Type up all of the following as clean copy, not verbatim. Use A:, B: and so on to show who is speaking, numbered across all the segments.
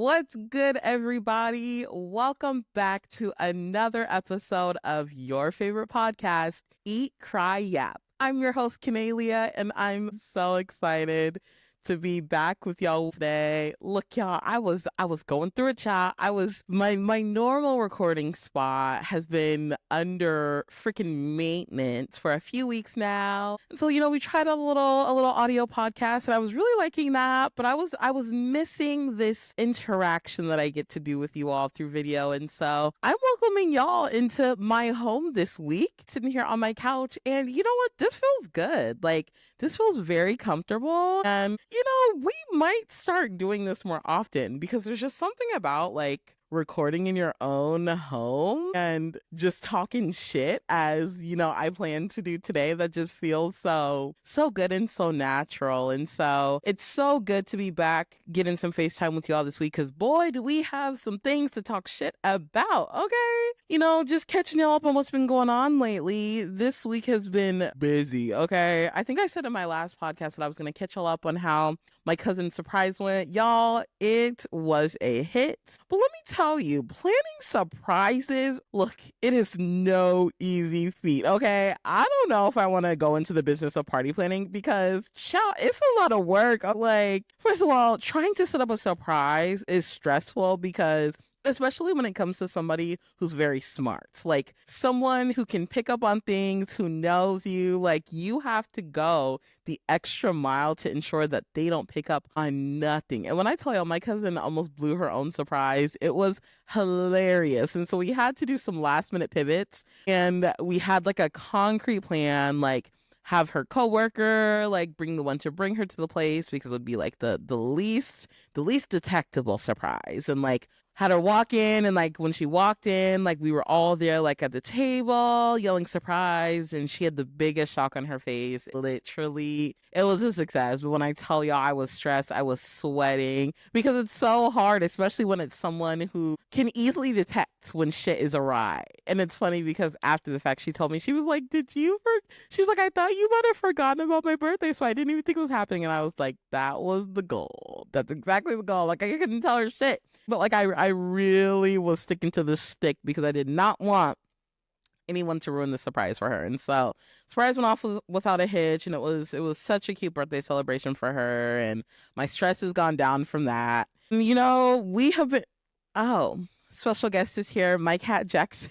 A: What's good, everybody? Welcome back to another episode of your favorite podcast, Eat, Cry, Yap. I'm your host, Kenalia, and I'm so excited to be back with y'all today. Look, y'all, I was going through it, y'all. My normal recording spot has been under freaking maintenance for a few weeks now. And so, we tried a little audio podcast, and I was really liking that, but I was missing this interaction that I get to do with you all through video. And so I'm welcoming y'all into my home this week, sitting here on my couch, and you know what? This feels good. This feels very comfortable, and we might start doing this more often because there's just something about recording in your own home and just talking shit as, I plan to do today that just feels so good and so natural. And so it's so good to be back getting some FaceTime with y'all this week because boy, do we have some things to talk shit about, okay? Just catching y'all up on what's been going on lately. This week has been busy, okay? I think I said in my last podcast that I was going to catch y'all up on how my cousin's surprise went. Y'all, it was a hit. But let me tell you, planning surprises, look, it is no easy feat, okay? I don't know if I want to go into the business of party planning because, child, it's a lot of work. First of all, trying to set up a surprise is stressful because especially when it comes to somebody who's very smart, like someone who can pick up on things, who knows you, you have to go the extra mile to ensure that they don't pick up on nothing. And when I tell y'all, my cousin almost blew her own surprise. It was hilarious. And so we had to do some last minute pivots, and we had a concrete plan, have her coworker bring the one to bring her to the place because it would be the least detectable surprise, and had her walk in, and when she walked in, we were all there at the table yelling surprise, and she had the biggest shock on her face. Literally, it was a success. But when I tell y'all I was stressed, I was sweating because it's so hard, especially when it's someone who can easily detect when shit is awry. And it's funny because after the fact, she told me, she was like, she was like, I thought you might have forgotten about my birthday, so I didn't even think it was happening. And I was like, that was the goal. That's exactly the goal. I couldn't tell her shit. But I really was sticking to the stick because I did not want anyone to ruin the surprise for her. And so surprise went off without a hitch, and it was such a cute birthday celebration for her, and my stress has gone down from that. And we have been special guest is here, my cat Jackson.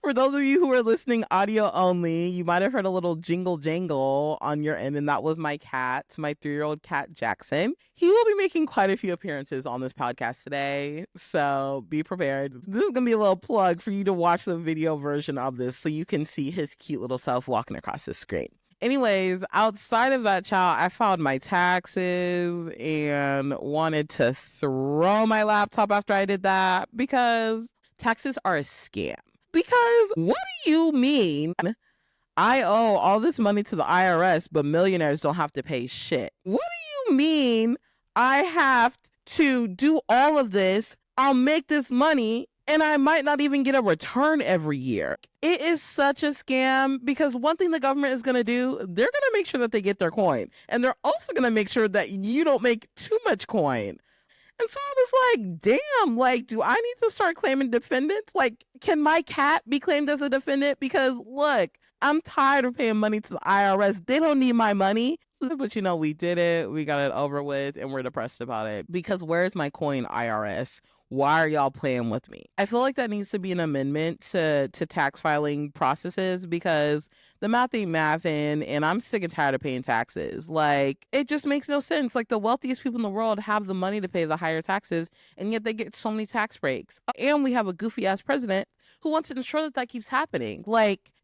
A: For those of you who are listening audio only, you might have heard a little jingle jangle on your end, and that was my cat, my 3-year-old cat Jackson. He will be making quite a few appearances on this podcast today, so be prepared. This is going to be a little plug for you to watch the video version of this so you can see his cute little self walking across the screen. Anyways, outside of that, child, I filed my taxes and wanted to throw my laptop after I did that because taxes are a scam. Because what do you mean I owe all this money to the IRS, but millionaires don't have to pay shit? What do you mean I have to do all of this? I'll make this money and I might not even get a return every year. It is such a scam because one thing the government is going to do, they're going to make sure that they get their coin. And they're also going to make sure that you don't make too much coin. And so I was like, damn, do I need to start claiming defendants? Can my cat be claimed as a defendant? Because look, I'm tired of paying money to the IRS. They don't need my money. But we did it. We got it over with, and we're depressed about it. Because where's my coin, IRS? Why are y'all playing with me? I feel like that needs to be an amendment to tax filing processes because the math ain't mathing, and I'm sick and tired of paying taxes. It just makes no sense. The wealthiest people in the world have the money to pay the higher taxes, and yet they get so many tax breaks. And we have a goofy ass president who wants to ensure that keeps happening.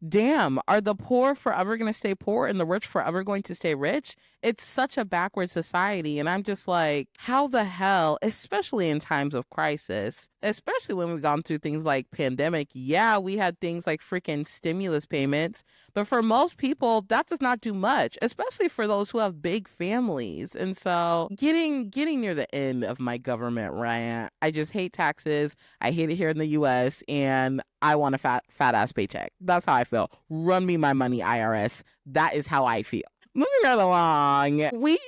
A: Damn, are the poor forever going to stay poor and the rich forever going to stay rich? It's such a backward society. And I'm just like, how the hell, especially in times of crisis, especially when we've gone through things like pandemic. Yeah, we had things like freaking stimulus payments, but for most people, that does not do much, especially for those who have big families. And so getting near the end of my government rant, I just hate taxes. I hate it here in the US, and I want a fat ass paycheck. That's how I feel. Run me my money, IRS. That is how I feel. Moving right along, we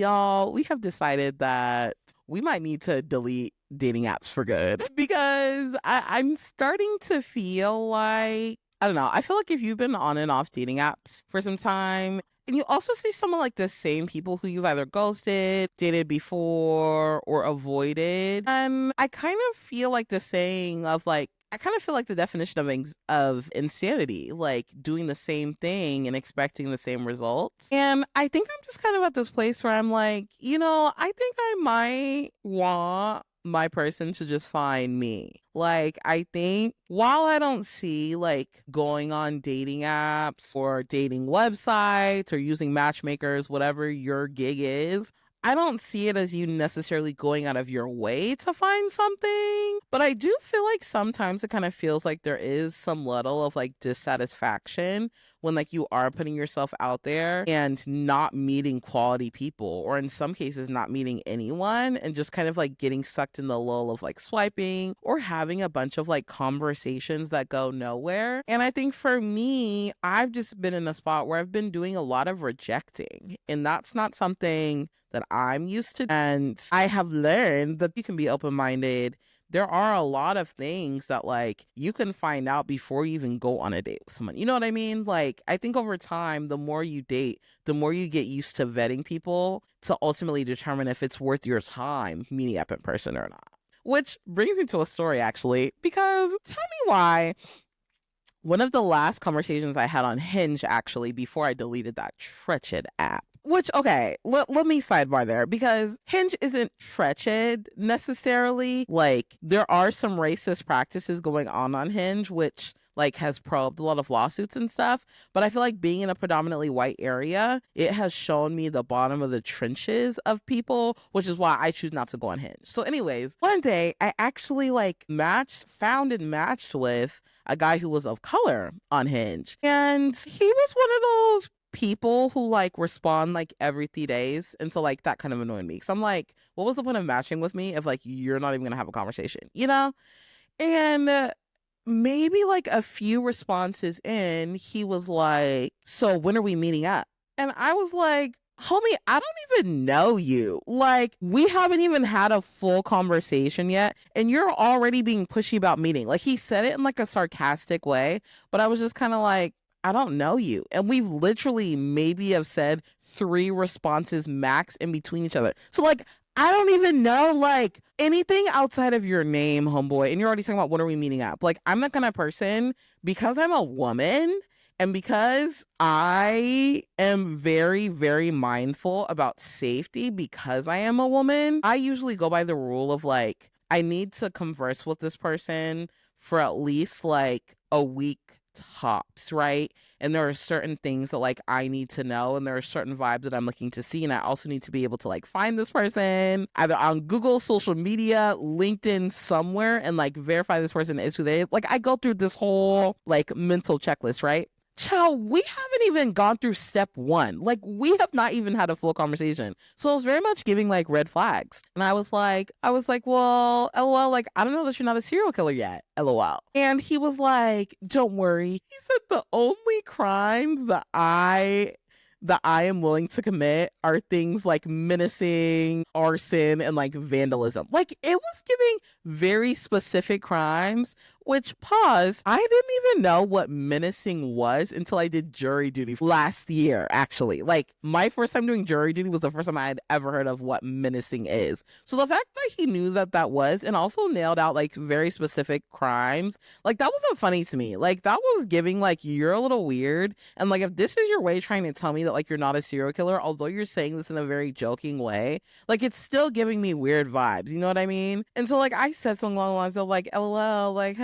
A: have decided that we might need to delete dating apps for good because I'm starting to feel like, I don't know. I feel like if you've been on and off dating apps for some time, and you also see some of like the same people who you've either ghosted, dated before, or avoided. And I kind of feel like the saying of like, I kind of feel like the definition of of insanity, like doing the same thing and expecting the same results. And I think I'm just kind of at this place where I'm like, I think I might want my person to just find me. Like, I think while I don't see like going on dating apps or dating websites or using matchmakers, whatever your gig is, I don't see it as you necessarily going out of your way to find something, but I do feel like sometimes it kind of feels like there is some level of like dissatisfaction when like you are putting yourself out there and not meeting quality people, or in some cases not meeting anyone, and just kind of like getting sucked in the lull of like swiping or having a bunch of like conversations that go nowhere. And I think for me, I've just been in a spot where I've been doing a lot of rejecting, and that's not something that I'm used to. And I have learned that you can be open-minded. There are a lot of things that like you can find out before you even go on a date with someone. You know what I mean? Like, I think over time, the more you date, the more you get used to vetting people to ultimately determine if it's worth your time meeting up in person or not. Which brings me to a story, actually, because tell me why one of the last conversations I had on Hinge, actually, before I deleted that wretched app. Which, okay, let me sidebar there, because Hinge isn't wretched necessarily. Like, there are some racist practices going on Hinge, which like has probed a lot of lawsuits and stuff. But I feel like being in a predominantly white area, it has shown me the bottom of the trenches of people, which is why I choose not to go on Hinge. So anyways, one day I actually like found and matched with a guy who was of color on Hinge. And he was one of those people who like respond like every 3 days. And so like that kind of annoyed me. So I'm like, what was the point of matching with me if like you're not even gonna have a conversation, you know? And maybe like a few responses in, he was like, so when are we meeting up? And I was like, homie, I don't even know you. Like, we haven't even had a full conversation yet, and you're already being pushy about meeting. Like, he said it in like a sarcastic way, but I was just kind of like, I don't know you. And we've literally maybe have said 3 responses max in between each other. So like, I don't even know like anything outside of your name, homeboy. And you're already talking about when are we meeting up? Like, I'm that kind of person, because I'm a woman and because I am very, very mindful about safety because I am a woman. I usually go by the rule of like, I need to converse with this person for at least like a week tops, right? And there are certain things that like I need to know, and there are certain vibes that I'm looking to see, and I also need to be able to like find this person either on Google, social media, LinkedIn, somewhere, and like verify this person is who they are. Like, I go through this whole like mental checklist, right? Child, we haven't even gone through step 1. Like, we have not even had a full conversation. So it was very much giving like red flags. And I was like, well, LOL, like, I don't know that you're not a serial killer yet. LOL. And he was like, don't worry. He said the only crimes that I am willing to commit are things like menacing, arson, and like vandalism. Like, it was giving very specific crimes, which, pause, I didn't even know what menacing was until I did jury duty last year, actually. Like, my first time doing jury duty was the first time I had ever heard of what menacing is. So the fact that he knew that was, and also nailed out like very specific crimes, like, that wasn't funny to me. Like, that was giving like, you're a little weird. And like, if this is your way trying to tell me that like you're not a serial killer, although you're saying this in a very joking way, like, it's still giving me weird vibes. You know what I mean? And so like, I said something along the lines of like, LOL, like,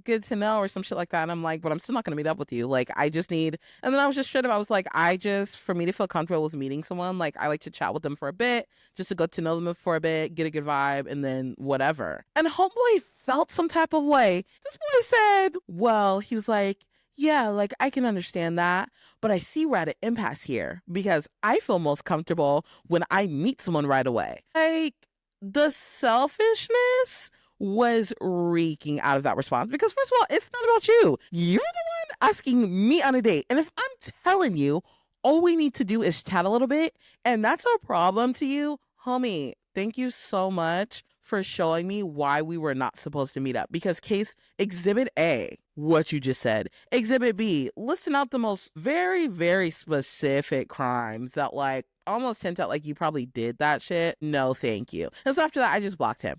A: good to know, or some shit like that. And I'm like, but I'm still not gonna meet up with you. Like, I just need. And then I was just straight up. I was like, for me to feel comfortable with meeting someone, like, I like to chat with them for a bit, just to get to know them for a bit, get a good vibe, and then whatever. And homeboy felt some type of way. This boy said, well, he was like, yeah, like, I can understand that, but I see we're at an impasse here because I feel most comfortable when I meet someone right away. Like, the selfishness was reeking out of that response, because first of all, it's not about you. You're the one asking me on a date. And if I'm telling you all we need to do is chat a little bit and that's a problem to you, homie, thank you so much for showing me why we were not supposed to meet up. Because case exhibit A, what you just said. Exhibit B, listing out the most very, very specific crimes that like almost hint at like you probably did that shit. No, thank you. And so after that, I just blocked him.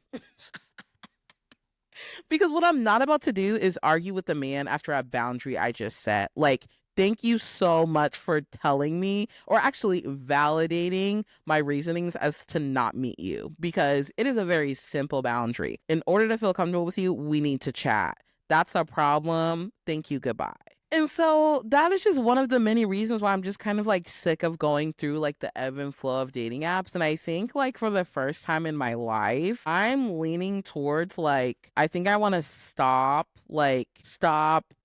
A: Because what I'm not about to do is argue with the man after a boundary I just set. Like, thank you so much for telling me or actually validating my reasonings as to not meet you, because it is a very simple boundary. In order to feel comfortable with you, we need to chat. That's a problem. Thank you. Goodbye. And so that is just one of the many reasons why I'm just kind of like sick of going through like the ebb and flow of dating apps. And I think like for the first time in my life, I'm leaning towards like, I think I want to stop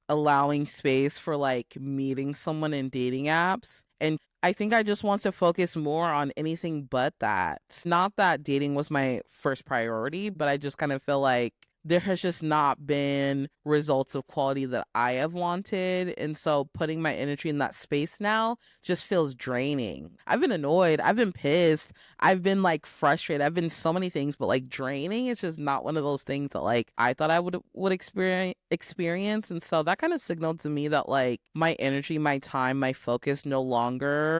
A: allowing space for like meeting someone in dating apps. And I think I just want to focus more on anything but that. Not that dating was my first priority, but I just kind of feel like there has just not been results of quality that I have wanted. And so putting my energy in that space now just feels draining. I've been annoyed. I've been pissed. I've been like frustrated. I've been so many things, but like draining is just not one of those things that like I thought I would experience. And so that kind of signaled to me that like my energy, my time, my focus no longer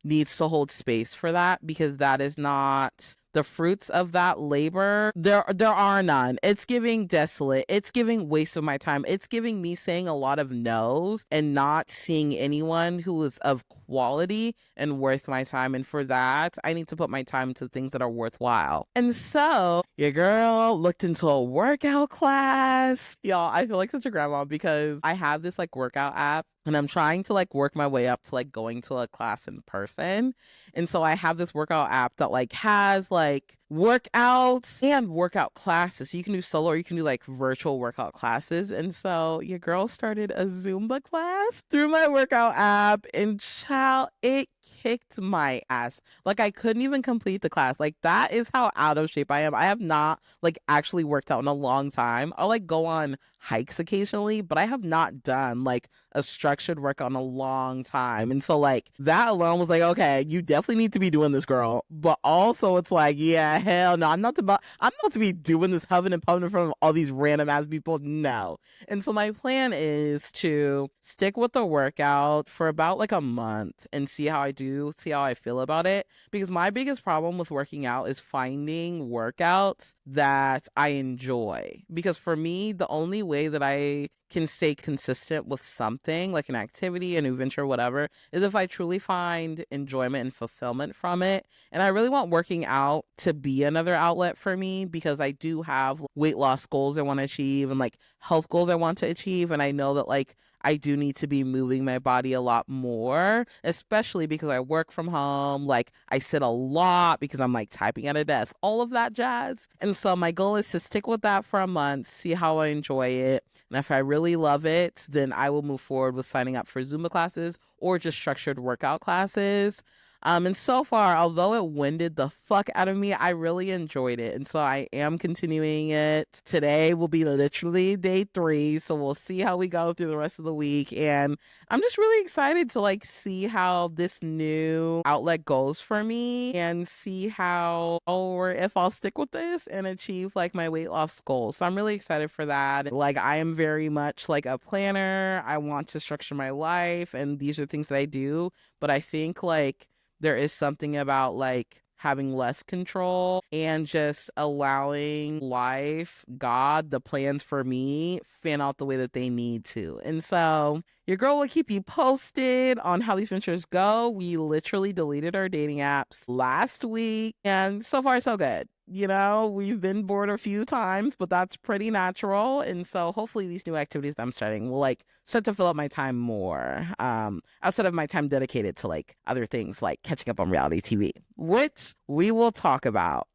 A: needs to hold space for that, because that is not the fruits of that labor. There are none. It's giving desolate. It's giving waste of my time. It's giving me saying a lot of no's and not seeing anyone who is of quality and worth my time. And for that, I need to put my time into things that are worthwhile. And so your girl looked into a workout class. Y'all, I feel like such a grandma because I have this like workout app and I'm trying to like work my way up to like going to a class in person. And so I have this workout app that like has like workouts and workout classes. So you can do solo or you can do like virtual workout classes. And so your girl started a Zumba class through my workout app, and child, it kicked my ass. Like I couldn't even complete the class. Like that is how out of shape I am. I have not like actually worked out in a long time. I'll like go on hikes occasionally, but I have not done like a structured workout in a long time. And so like that alone was like, okay, you definitely need to be doing this, girl. But also it's like, yeah, hell no, I'm not to be doing this huffing and puffing in front of all these random ass people. No. And so my plan is to stick with the workout for about like a month and see how I do, see how I feel about it. Because my biggest problem with working out is finding workouts that I enjoy. Because for me, the only way that I can stay consistent with something like an activity, a new venture, whatever, is if I truly find enjoyment and fulfillment from it. And I really want working out to be another outlet for me, because I do have weight loss goals I want to achieve and like health goals I want to achieve. And I know that like I do need to be moving my body a lot more, especially because I work from home. Like I sit a lot because I'm like typing at a desk, all of that jazz. And so my goal is to stick with that for a month, see how I enjoy it. And if I really love it, then I will move forward with signing up for Zumba classes or just structured workout classes. And so far, although it winded the fuck out of me, I really enjoyed it. And so I am continuing it. Today will be literally day 3. So we'll see how we go through the rest of the week. And I'm just really excited to like see how this new outlet goes for me and see how, or if I'll stick with this and achieve like my weight loss goals. So I'm really excited for that. Like I am very much like a planner. I want to structure my life and these are things that I do. But I think like there is something about like having less control and just allowing life, God, the plans for me fan out the way that they need to. And so your girl will keep you posted on how these ventures go. We literally deleted our dating apps last week and so far so good. You know, we've been bored a few times, but that's pretty natural. And so hopefully these new activities that I'm starting will like start to fill up my time more, outside of my time dedicated to like other things like catching up on reality TV, which we will talk about.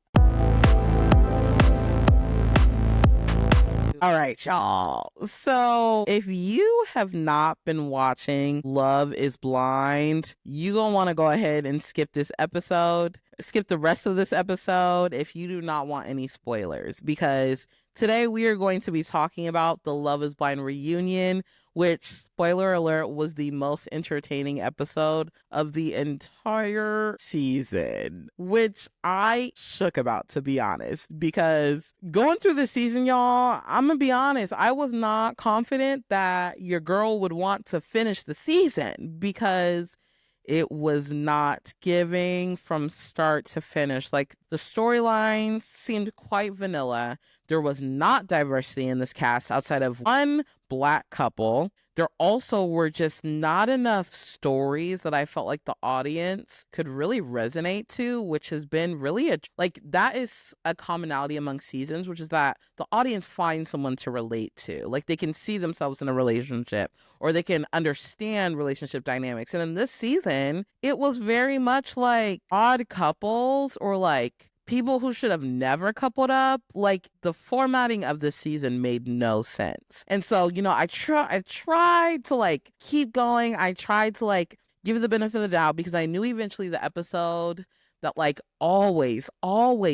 A: All right, y'all. So if you have not been watching Love is Blind, you gonna want to go ahead and skip this episode skip the rest of this episode if you do not want any spoilers, because today we are going to be talking about the Love is Blind reunion, which, spoiler alert, was the most entertaining episode of the entire season, which I shook about, to be honest, because going through the season, y'all, I'm gonna be honest, I was not confident that your girl would want to finish the season because it was not giving from start to finish. Like, the storylines seemed quite vanilla. There was not diversity in this cast outside of one Black couple. There also were just not enough stories that I felt like the audience could really resonate to, which has been really that is a commonality among seasons, which is that the audience finds someone to relate to. Like, they can see themselves in a relationship, or they can understand relationship dynamics. And in this season, it was very much like odd couples, or like people who should have never coupled up. Like, the formatting of this season made no sense. And so, I tried to like keep going. I tried to like give it the benefit of the doubt, because I knew eventually the episode that like always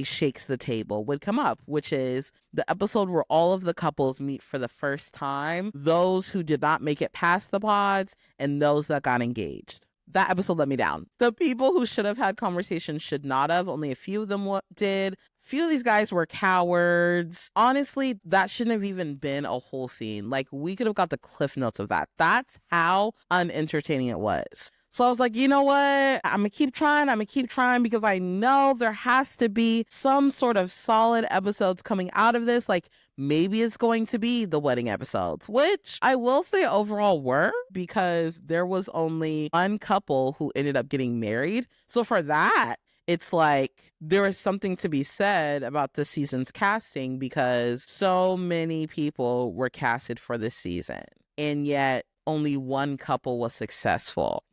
A: shakes the table would come up, which is the episode where all of the couples meet for the first time, those who did not make it past the pods and those that got engaged. That episode let me down. The people who should have had conversations should not have. Only a few of them did. Few of these guys were cowards. Honestly, that shouldn't have even been a whole scene. Like, we could have got the cliff notes of that. That's how unentertaining it was. So I was like, you know what? I'm going to keep trying because I know there has to be some sort of solid episodes coming out of this. Like, maybe it's going to be the wedding episodes, which I will say overall were, because there was only one couple who ended up getting married. So for that, it's like there is something to be said about this season's casting, because so many people were casted for this season, and yet only one couple was successful.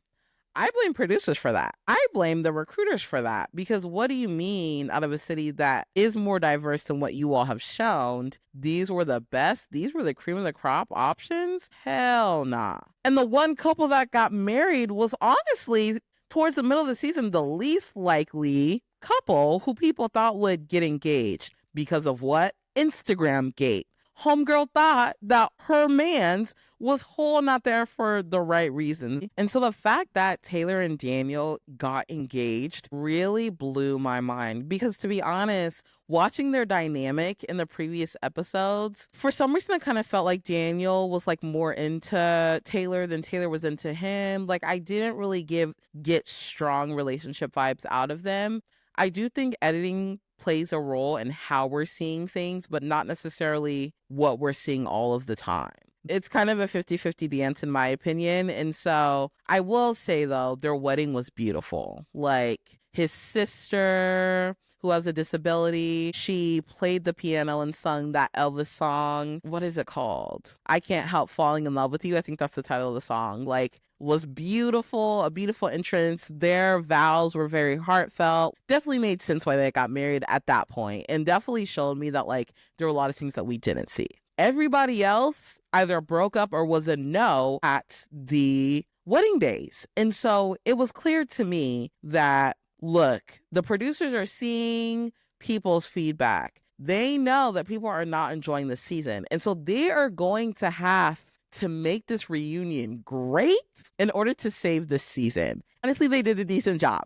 A: I blame producers for that. I blame the recruiters for that, because what do you mean out of a city that is more diverse than what you all have shown? These were the best. These were the cream of the crop options? Hell nah. And the one couple that got married was honestly, towards the middle of the season, the least likely couple who people thought would get engaged. Because of what? Instagram gate. Homegirl thought that her man's was whole not there for the right reasons. And so the fact that Taylor and Daniel got engaged really blew my mind, because to be honest, watching their dynamic in the previous episodes, for some reason I kind of felt like Daniel was like more into Taylor than Taylor was into him. Like, I didn't really get strong relationship vibes out of them. I do think editing plays a role in how we're seeing things, but not necessarily what we're seeing all of the time. It's kind of a 50-50 dance in my opinion. And so I will say, though, their wedding was beautiful. Like, his sister, who has a disability, she played the piano and sung that Elvis song. What is it called? I Can't Help Falling in Love with You. I think that's the title of the song. Like, was beautiful, a beautiful entrance. Their vows were very heartfelt. Definitely made sense why they got married at that point, and definitely showed me that like there were a lot of things that we didn't see. Everybody else either broke up or was a no at the wedding days. And so it was clear to me that, look, the producers are seeing people's feedback. They know that people are not enjoying the season. And so they are going to have to make this reunion great in order to save this season. Honestly, they did a decent job.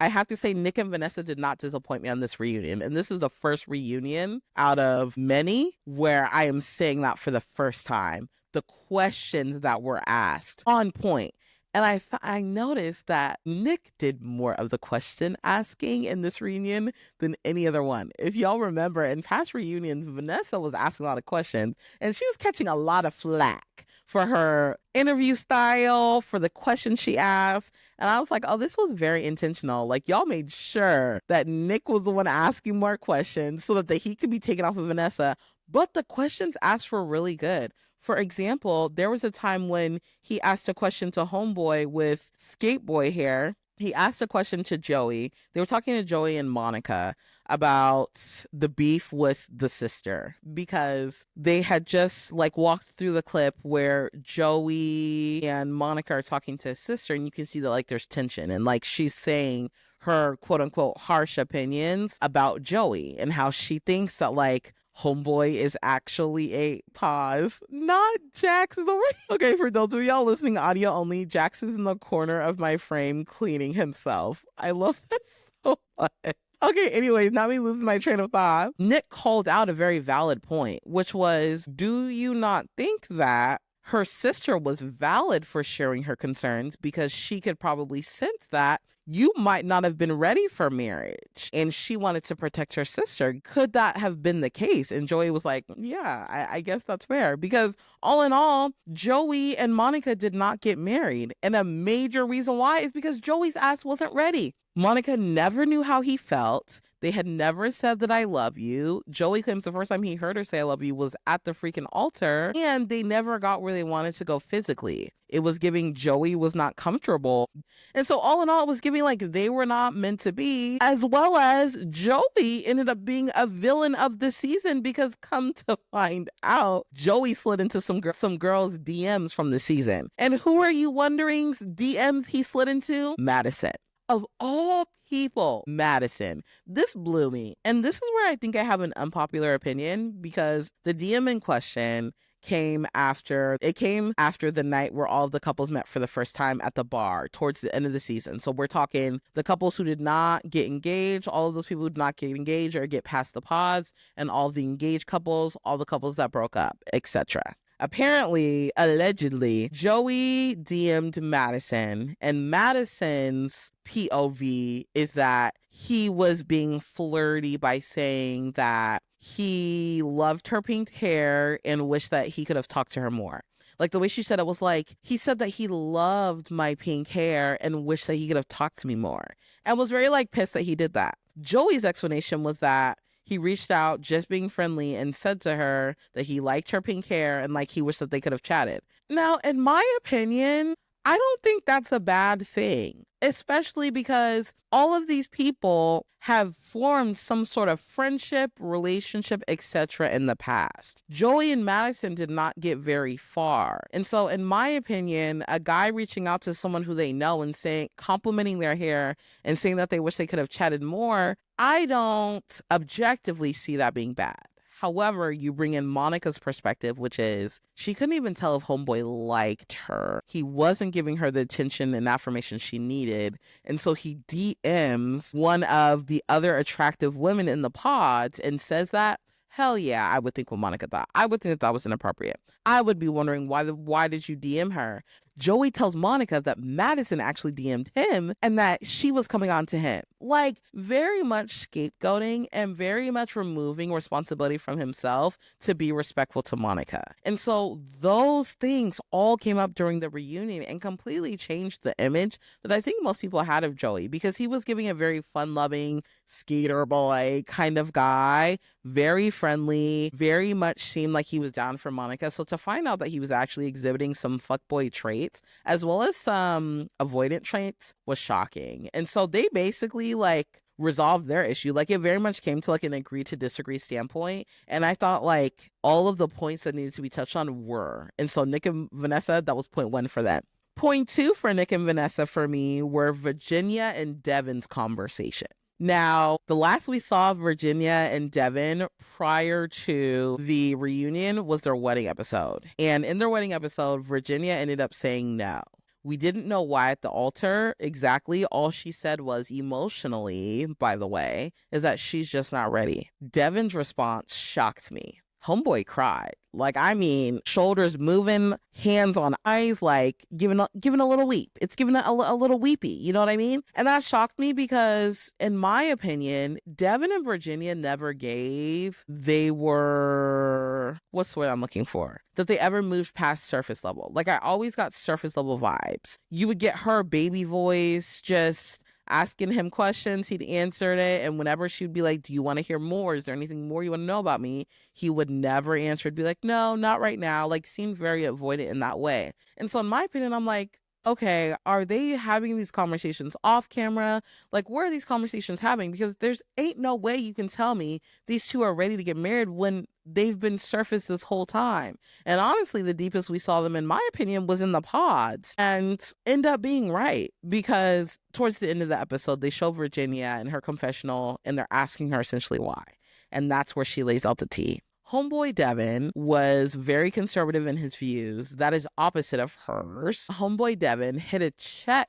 A: I have to say, Nick and Vanessa did not disappoint me on this reunion. And this is the first reunion out of many where I am saying that for the first time. The questions that were asked on point. And I noticed that Nick did more of the question asking in this reunion than any other one. If y'all remember, in past reunions, Vanessa was asking a lot of questions, and she was catching a lot of flack for her interview style, for the questions she asked. And I was like, oh, this was very intentional. Like, y'all made sure that Nick was the one asking more questions so that he could be taken off of Vanessa. But the questions asked were really good. For example, there was a time when he asked a question to Homeboy with skateboy hair, he asked a question to Joey. They were talking to Joey and Monica about the beef with the sister because they had just like walked through the clip where Joey and Monica are talking to his sister, and you can see that like there's tension and like she's saying her quote unquote harsh opinions about Joey and how she thinks that like homeboy is actually a pause. Not Jax is over. Okay, for those of y'all listening audio only, Jax is in the corner of my frame cleaning himself. I love that so much. Okay, anyways, not me losing my train of thought. Nick called out a very valid point, which was, do you not think that her sister was valid for sharing her concerns because she could probably sense that you might not have been ready for marriage and she wanted to protect her sister? Could that have been the case? And Joey was like, yeah, I guess that's fair, because all in all, Joey and Monica did not get married. And a major reason why is because Joey's ass wasn't ready. Monica never knew how he felt. They had never said that I love you. Joey claims the first time he heard her say I love you was at the freaking altar, and they never got where they wanted to go physically. It was giving Joey was not comfortable. And so all in all, it was giving like they were not meant to be, as well as Joey ended up being a villain of the season because come to find out, Joey slid into some girls' DMs from the season. And who are you wondering's DMs he slid into? Madison. Of all people, Madison. This blew me. And this is where I think I have an unpopular opinion, because the DM in question came after the night where all of the couples met for the first time at the bar towards the end of the season. So we're talking the couples who did not get engaged, all of those people who did not get engaged or get past the pods, and all the engaged couples, all the couples that broke up, etc. Apparently, allegedly, Joey DM'd Madison, and Madison's POV is that he was being flirty by saying that he loved her pink hair and wished that he could have talked to her more. Like the way she said it was like, he said that he loved my pink hair and wished that he could have talked to me more, and was very like pissed that he did that. Joey's explanation was that he reached out just being friendly and said to her that he liked her pink hair and like he wished that they could have chatted. Now, in my opinion, I don't think that's a bad thing, especially because all of these people have formed some sort of friendship, relationship, etc. in the past. Joey and Madison did not get very far. And so, in my opinion, a guy reaching out to someone who they know and saying, complimenting their hair and saying that they wish they could have chatted more, I don't objectively see that being bad. However, you bring in Monica's perspective, which is she couldn't even tell if homeboy liked her. He wasn't giving her the attention and affirmation she needed. And so he DMs one of the other attractive women in the pods and says that, hell yeah, I would think what Monica thought. I would think that was inappropriate. I would be wondering why did you DM her? Joey tells Monica that Madison actually DM'd him and that she was coming on to him. Like, very much scapegoating and very much removing responsibility from himself to be respectful to Monica. And so those things all came up during the reunion and completely changed the image that I think most people had of Joey, because he was giving a very fun-loving, skater boy kind of guy, very friendly, very much seemed like he was down for Monica. So to find out that he was actually exhibiting some fuckboy traits as well as some avoidant traits was shocking. And so they basically like resolved their issue. Like it very much came to like an agree to disagree standpoint. And I thought like all of the points that needed to be touched on were. And so Nick and Vanessa, that was point one for that. Point two for Nick and Vanessa for me were Virginia and Devin's conversation. Now, the last we saw of Virginia and Devin prior to the reunion was their wedding episode. And in their wedding episode, Virginia ended up saying no. We didn't know why at the altar exactly. All she said was emotionally, by the way, is that she's just not ready. Devin's response shocked me. Homeboy cried. Like, I mean, shoulders moving, hands on eyes, like giving a little weep. It's giving a little weepy. You know what I mean? And that shocked me because, in my opinion, Devin and Virginia never gave. They were, what's the word I'm looking for? That they ever moved past surface level. Like, I always got surface level vibes. You would get her baby voice just asking him questions, he'd answered it, and whenever she'd be like, do you want to hear more? Is there anything more you want to know about me? He would never answer. It'd be like, no, not right now. Like, seemed very avoidant in that way. And so in my opinion, I'm like, okay, are they having these conversations off camera? Like, where are these conversations having? Because there's ain't no way you can tell me these two are ready to get married when they've been surfaced this whole time. And honestly, the deepest we saw them, in my opinion, was in the pods, and end up being right, because towards the end of the episode, they show Virginia in her confessional and they're asking her essentially why. And that's where she lays out the tea. Homeboy Devin was very conservative in his views. That is opposite of hers. Homeboy Devin hid a check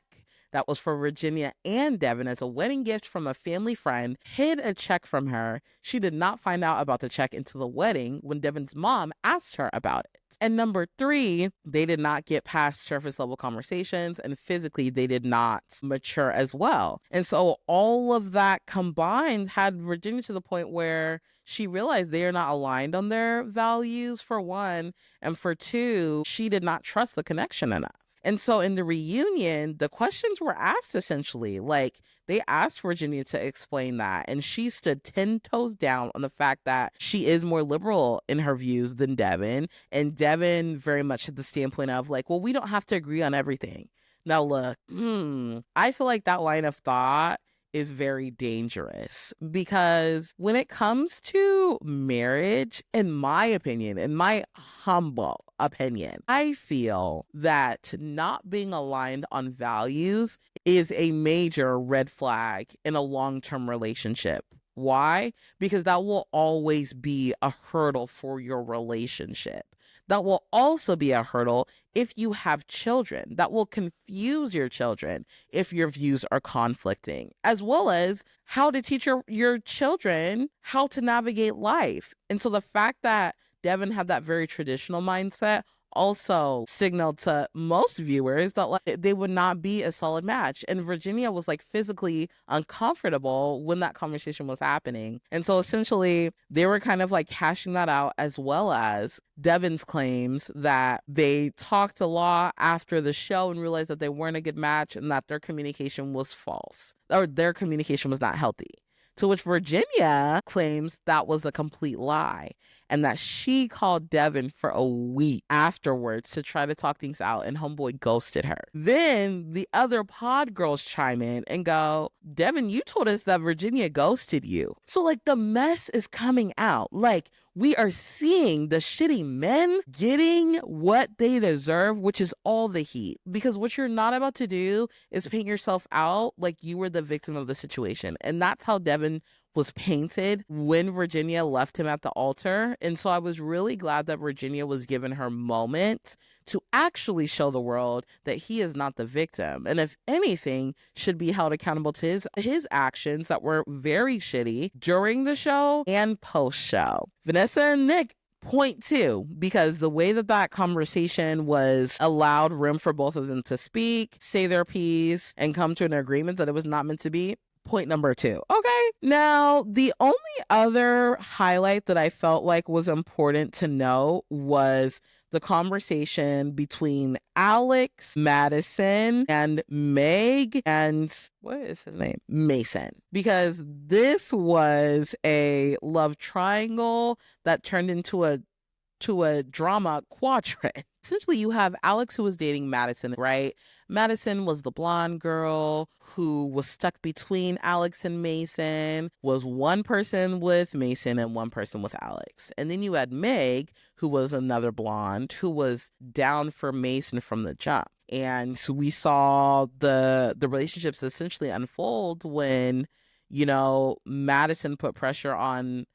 A: that was for Virginia and Devin as a wedding gift from a family friend, hid a check from her. She did not find out about the check until the wedding when Devin's mom asked her about it. And number three, they did not get past surface level conversations, and physically they did not mature as well. And so all of that combined had Virginia to the point where she realized they are not aligned on their values, for one, and for two, she did not trust the connection enough. And so in the reunion, the questions were asked essentially. Like, they asked Virginia to explain that, and she stood 10 toes down on the fact that she is more liberal in her views than Devin. And Devin very much had the standpoint of like, well, we don't have to agree on everything. Now, look, I feel like that line of thought is very dangerous, because when it comes to marriage, in my opinion, in my humble opinion, I feel that not being aligned on values is a major red flag in a long-term relationship. Why? Because that will always be a hurdle for your relationship. That will also be a hurdle if you have children. That will confuse your children if your views are conflicting, as well as how to teach your children how to navigate life. And so the fact that Devin had that very traditional mindset also signaled to most viewers that like they would not be a solid match. And Virginia was like physically uncomfortable when that conversation was happening. And so essentially they were kind of like hashing that out, as well as Devin's claims that they talked a lot after the show and realized that they weren't a good match and that their communication was false, or their communication was not healthy. To which Virginia claims that was a complete lie, and that she called Devin for a week afterwards to try to talk things out, and homeboy ghosted her. Then the other pod girls chime in and go, Devin, you told us that Virginia ghosted you. So like the mess is coming out. Like, we are seeing the shitty men getting what they deserve, which is all the heat. Because what you're not about to do is paint yourself out like you were the victim of the situation. And that's how Devin was painted when Virginia left him at the altar. And so I was really glad that Virginia was given her moment to actually show the world that he is not the victim, and if anything, should be held accountable to his actions that were very shitty during the show and post-show. Vanessa and Nick point two, because the way that conversation was allowed room for both of them to speak, say their piece, and come to an agreement that it was not meant to be. Point number two. Okay. Now, the only other highlight that I felt like was important to know was the conversation between Alex, Madison, and Meg, and what is his name? Mason. Because this was a love triangle that turned into a drama quadrant. Essentially, you have Alex, who was dating Madison, right? Madison was the blonde girl who was stuck between Alex and Mason, was one person with Mason and one person with Alex. And then you had Meg, who was another blonde, who was down for Mason from the jump. And so we saw the relationships essentially unfold when, Madison put pressure on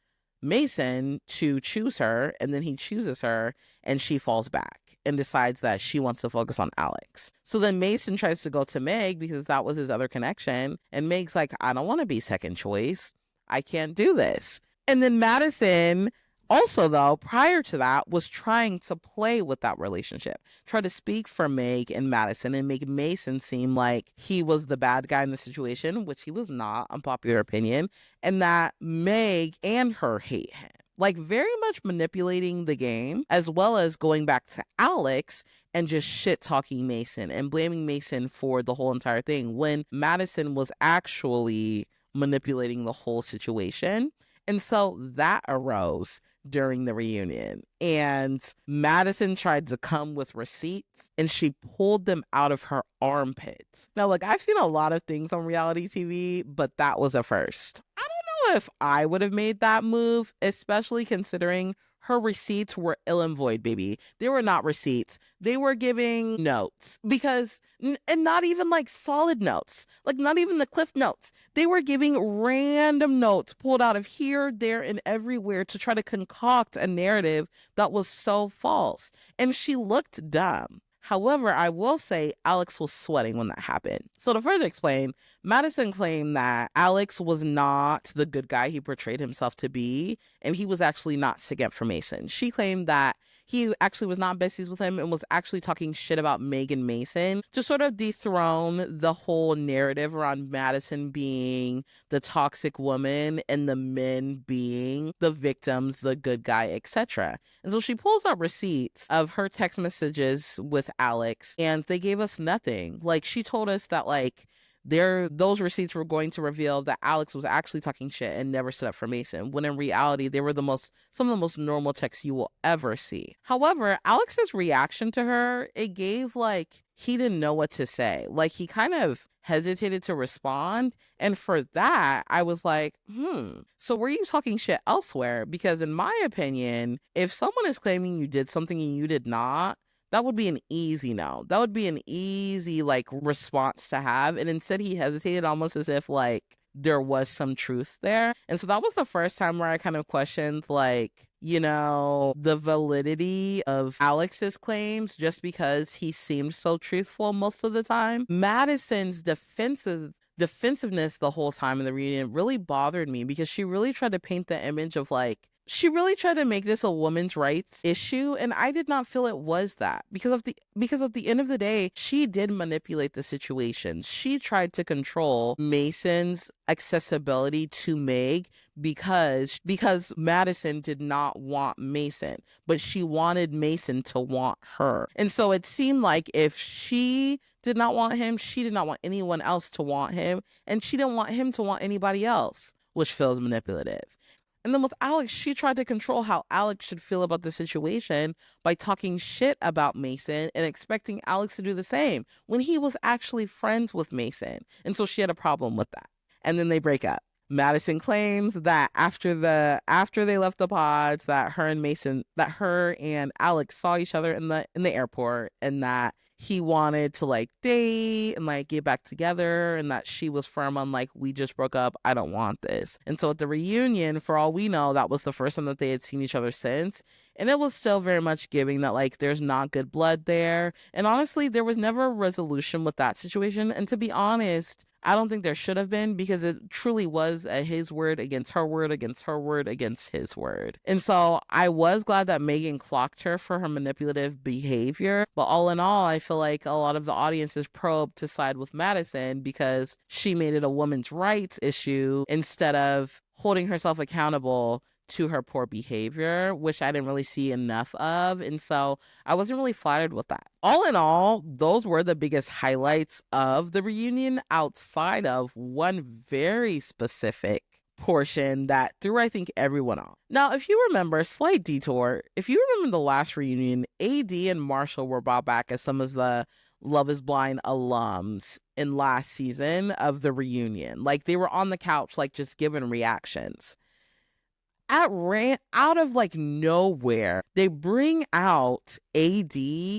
A: Mason to choose her, and then he chooses her, and she falls back and decides that she wants to focus on Alex. So then Mason tries to go to Meg because that was his other connection, and Meg's like, I don't want to be second choice. I can't do this. And then Madison also, though, prior to that, was trying to play with that relationship, try to speak for Meg and Madison and make Mason seem like he was the bad guy in the situation, which he was not, unpopular opinion, and that Meg and her hate him. Like, very much manipulating the game, as well as going back to Alex and just shit-talking Mason and blaming Mason for the whole entire thing, when Madison was actually manipulating the whole situation. And so that arose. during the reunion. And Madison tried to come with receipts and she pulled them out of her armpits. Now, like, I've seen a lot of things on reality TV, but that was a first. I don't know if I would have made that move, especially considering her receipts were ill and void, baby. They were not receipts. They were giving notes because, and not even like solid notes, like not even the cliff notes. They were giving random notes pulled out of here, there, and everywhere to try to concoct a narrative that was so false. And she looked dumb. However, I will say Alex was sweating when that happened. So to further explain, Madison claimed that Alex was not the good guy he portrayed himself to be, and he was actually not sticking up for Mason. She claimed that he actually was not besties with him and was actually talking shit about Meg and Mason to sort of dethrone the whole narrative around Madison being the toxic woman and the men being the victims, the good guy, etc. And so she pulls out receipts of her text messages with Alex, and they gave us nothing. Like, she told us that, like, those receipts were going to reveal that Alex was actually talking shit and never stood up for Mason, when in reality they were some of the most normal texts you will ever see. However, Alex's reaction to her, it gave like he didn't know what to say. Like, he kind of hesitated to respond, and for that I was like, so were you talking shit elsewhere? Because in my opinion, if someone is claiming you did something and you did not, that would be an easy no. That would be an easy, like, response to have. And instead, he hesitated almost as if, like, there was some truth there. And so that was the first time where I kind of questioned, like, the validity of Alex's claims just because he seemed so truthful most of the time. Madison's defensiveness the whole time in the reunion really bothered me because she really tried to paint the image of, like, she really tried to make this a women's rights issue, and I did not feel it was that, because at the end of the day, she did manipulate the situation. She tried to control Mason's accessibility to Meg because Madison did not want Mason, but she wanted Mason to want her. And so it seemed like if she did not want him, she did not want anyone else to want him, and she didn't want him to want anybody else, which feels manipulative. And then with Alex, she tried to control how Alex should feel about the situation by talking shit about Mason and expecting Alex to do the same when he was actually friends with Mason. And so she had a problem with that. And then they break up. Madison claims that after they left the pods, that her and Alex saw each other in the airport, and that he wanted to like date and like get back together, and that she was firm on like, we just broke up, I don't want this. And so at the reunion, for all we know, that was the first time that they had seen each other since. And it was still very much giving that like there's not good blood there. And honestly, there was never a resolution with that situation. And to be honest, I don't think there should have been, because it truly was a his word against her word against her word against his word. And so I was glad that Megan clocked her for her manipulative behavior. But all in all, I feel like a lot of the audience is probed to side with Madison because she made it a women's rights issue instead of holding herself accountable to her poor behavior, which I didn't really see enough of. And so I wasn't really flattered with that. All in all, those were the biggest highlights of the reunion, outside of one very specific portion that threw, I think, everyone off. Now, if you remember, slight detour, if you remember the last reunion, AD and Marshall were brought back as some of the Love is Blind alums in last season of the reunion. Like, they were on the couch, like, just giving reactions. Out of like nowhere, they bring out AD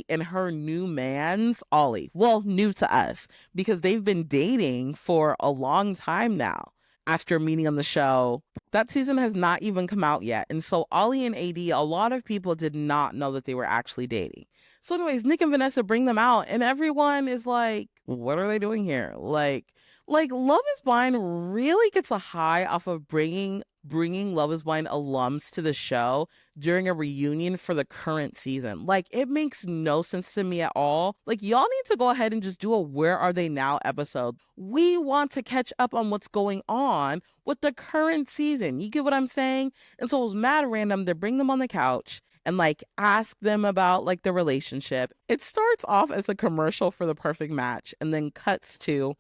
A: and her new man's Ollie. Well, new to us because they've been dating for a long time now. After meeting on the show, that season has not even come out yet. And so Ollie and AD, a lot of people did not know that they were actually dating. So anyways, Nick and Vanessa bring them out and everyone is like, what are they doing here? Like Love is Blind really gets a high off of bringing Love is Blind alums to the show during a reunion for the current season. Like, it makes no sense to me at all. Like, y'all need to go ahead and just do a Where Are They Now episode. We want to catch up on what's going on with the current season. You get what I'm saying? And so it was mad random to bring them on the couch and like ask them about like the relationship. It starts off as a commercial for The Perfect Match and then cuts to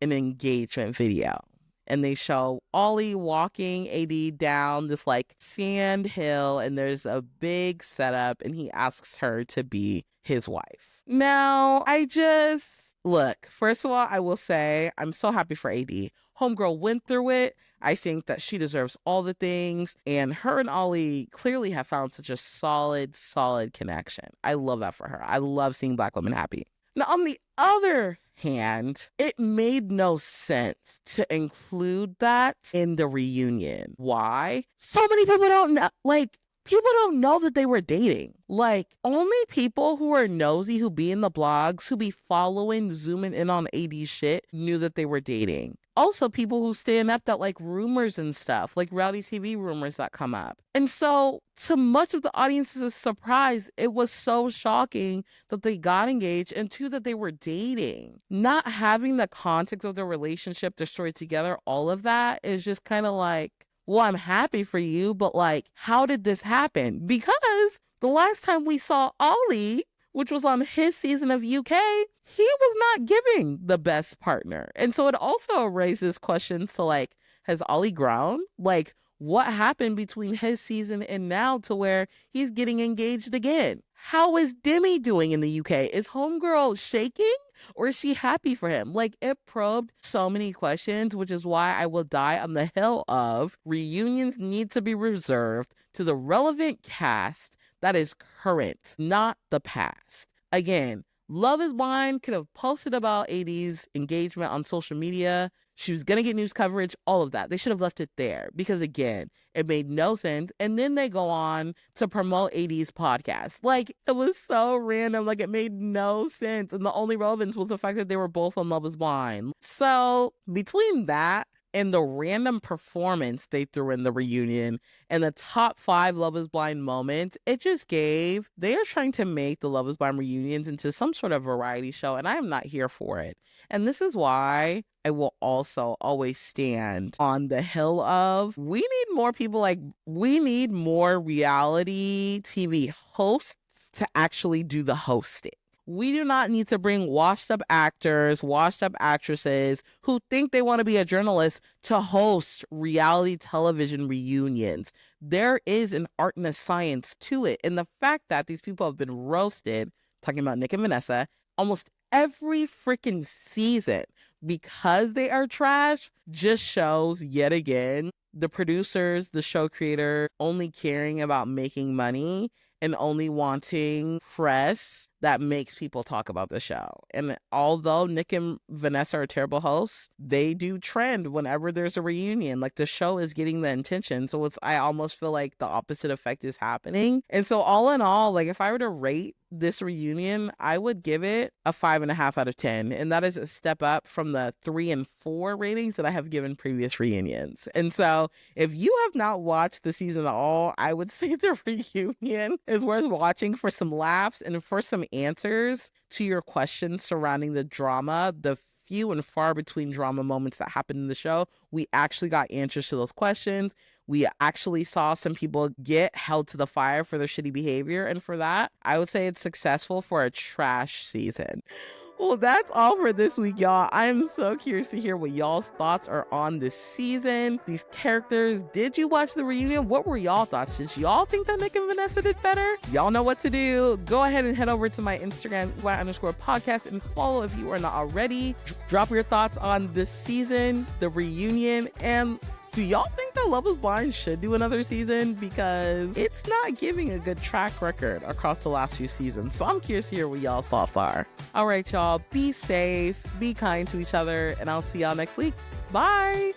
A: an engagement video. and they show Ollie walking AD down this like sand hill, and there's a big setup, and he asks her to be his wife. Now, look, first of all, I will say I'm so happy for AD. Homegirl went through it. I think that she deserves all the things, and her and Ollie clearly have found such a solid connection. I love that for her. I love seeing Black women happy. Now, on the other hand, it made no sense to include that in the reunion. Why? So many people don't know. People don't know that they were dating. Only people who are nosy, who be in the blogs, who be following, zooming in on AD shit, knew that they were dating. Also, people who stay inept at rumors and stuff, like reality TV rumors that come up. And so, to much of the audience's surprise, it was so shocking that they got engaged, and two, that they were dating. Not having the context of their relationship, their story together, all of that is just kind of well, I'm happy for you, but how did this happen? Because the last time we saw Ollie, which was on his season of UK, he was not giving the best partner. And so it also raises questions to has Ollie grown? What happened between his season and now to where he's getting engaged again? How is Demi doing in the UK? Is Homegirl shaking? Or is she happy for him? It probed so many questions, which is why I will die on the hill of reunions need to be reserved to the relevant cast that is current, not the past. Again, Love is Blind could have posted about AD's engagement on social media. She was going to get news coverage, all of that. They should have left it there because, again, it made no sense. And then they go on to promote AD's podcast. It was so random. It made no sense. And the only relevance was the fact that they were both on Love is Blind. So between that and the random performance they threw in the reunion and the top 5 Love is Blind moments, they are trying to make the Love is Blind reunions into some sort of variety show, and I am not here for it. And this is why I will also always stand on the hill of we need more reality TV hosts to actually do the hosting. We do not need to bring washed up actors, washed up actresses who think they want to be a journalist to host reality television reunions. There is an art and a science to it. And the fact that these people have been roasted, talking about Nick and Vanessa, almost every freaking season because they are trash just shows yet again the producers, the show creator only caring about making money and only wanting press that makes people talk about the show. And although Nick and Vanessa are terrible hosts, they do trend whenever there's a reunion. The show is getting the attention. So I almost feel like the opposite effect is happening. And so all in all, if I were to rate this reunion, I would give it a 5.5 out of 10. And that is a step up from the 3 and 4 ratings that I have given previous reunions. And so if you have not watched the season at all, I would say the reunion is worth watching for some laughs and for some answers to your questions surrounding the drama, the few and far between drama moments that happened in the show. We actually got answers to those questions. We actually saw some people get held to the fire for their shitty behavior. And for that, I would say it's successful for a trash season. Well, that's all for this week, y'all. I am so curious to hear what y'all's thoughts are on this season, these characters. Did you watch the reunion? What were y'all thoughts? Did y'all think that Nick and Vanessa did better? Y'all know what to do. Go ahead and head over to my Instagram, EY_podcast, and follow if you are not already. Drop your thoughts on this season, the reunion, and do y'all think that Love is Blind should do another season? Because it's not giving a good track record across the last few seasons. So I'm curious to hear what y'all's thoughts are. All right, y'all. Be safe. Be kind to each other. And I'll see y'all next week. Bye.